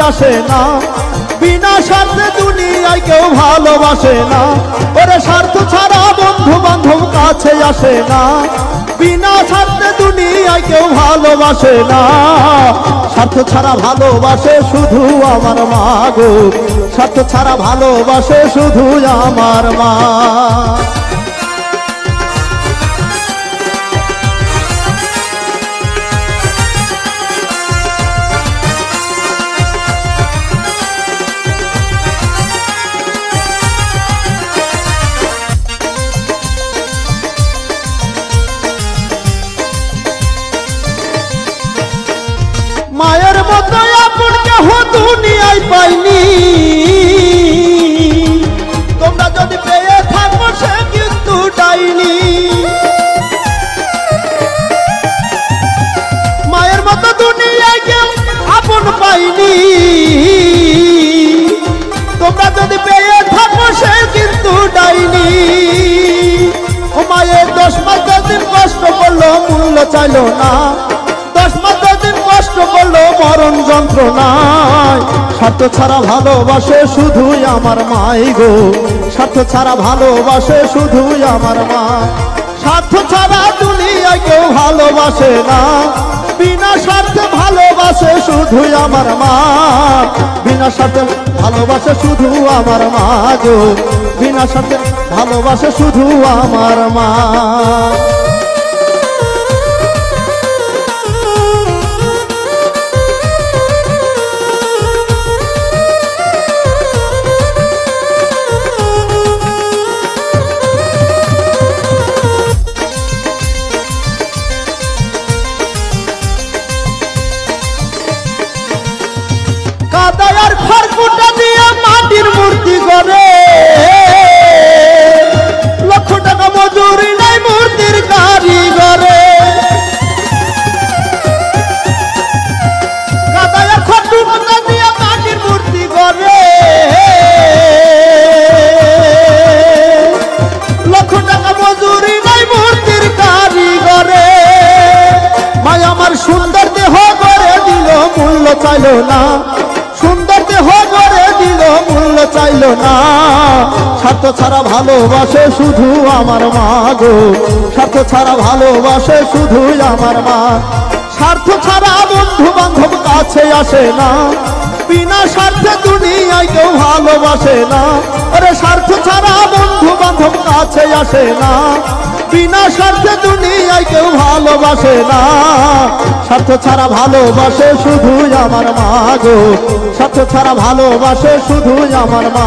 আসে না, বিনা স্বার্থে দুনিয়ায় কেউ ভালোবাসে না। ওরে স্বার্থ ছাড়া বন্ধু বান্ধব কাছে আসে না, বিনা স্বার্থে দুনিয়ায় কেউ ভালোবাসে না। স্বার্থ ছাড়া ভালোবাসে শুধু আমার মা গো, স্বার্থ ছাড়া ভালোবাসে শুধু আমার মা। মায়ের মতো আপন কেহ দুনিয়ায় পাইনি, তোমরা যদি পেয়ে থাকো সে কিন্তু ডাইনি। মায়ের মতো দুনিয়ায় কেউ আপন পাইনি, তোমরা যদি পেয়ে থাকো সে কিন্তু ডাইনি। ও মায়ের 10 মাস 10 দিন কষ্ট করলো মূল্য চাইলো না, 10 মাস 10 দিন কষ্ট করলো মরণ যন্ত্রণায়। স্বার্থ ছাড়া ভালোবাসে শুধুই আমার মাই গো, স্বার্থ ছাড়া ভালোবাসে শুধুই আমার মা। স্বার্থ ছাড়া দুনিয়ায় কেউ ভালোবাসে না, বিনা স্বার্থে ভালোবাসে শুধুই আমার মা। বিনা স্বার্থে ভালোবাসে শুধু আমার মা গো, বিনা স্বার্থে ভালোবাসে শুধু আমার মা। কাদায়ার খড়কুটা দিয়ে মাটির মূর্তি করে, লক্ষ টাকা মজুরি নাই মূর্তির কারিগরে। কাদায়ার খড়কুটা দিয়ে মাটির মূর্তি করে, লক্ষ টাকা মজুরি নাই মূর্তির কারিগরে। মাই আমার সুন্দর দেহ করে দিল মূল্য চাইল না, সুন্দর দেহ করে দিল মূল্য চাইল না। স্বার্থ ছাড়া ভালোবাসে শুধু আমার মা গো, স্বার্থ ছাড়া ভালোবাসে শুধু আমার মা। স্বার্থ ছাড়া বন্ধু বান্ধব কাছে আসে না, বিনা স্বার্থে দুনিয়ায় কেউ ভালোবাসে না। আরে স্বার্থ ছাড়া বন্ধু বান্ধব কাছে আসে না, বিনা স্বার্থে দুনিয়ায় কেউ ভালোবাসে না। স্বার্থ ছাড়া ভালোবাসে শুধু আমার মা গো, স্বার্থ ছাড়া ভালোবাসে শুধু আমার মা।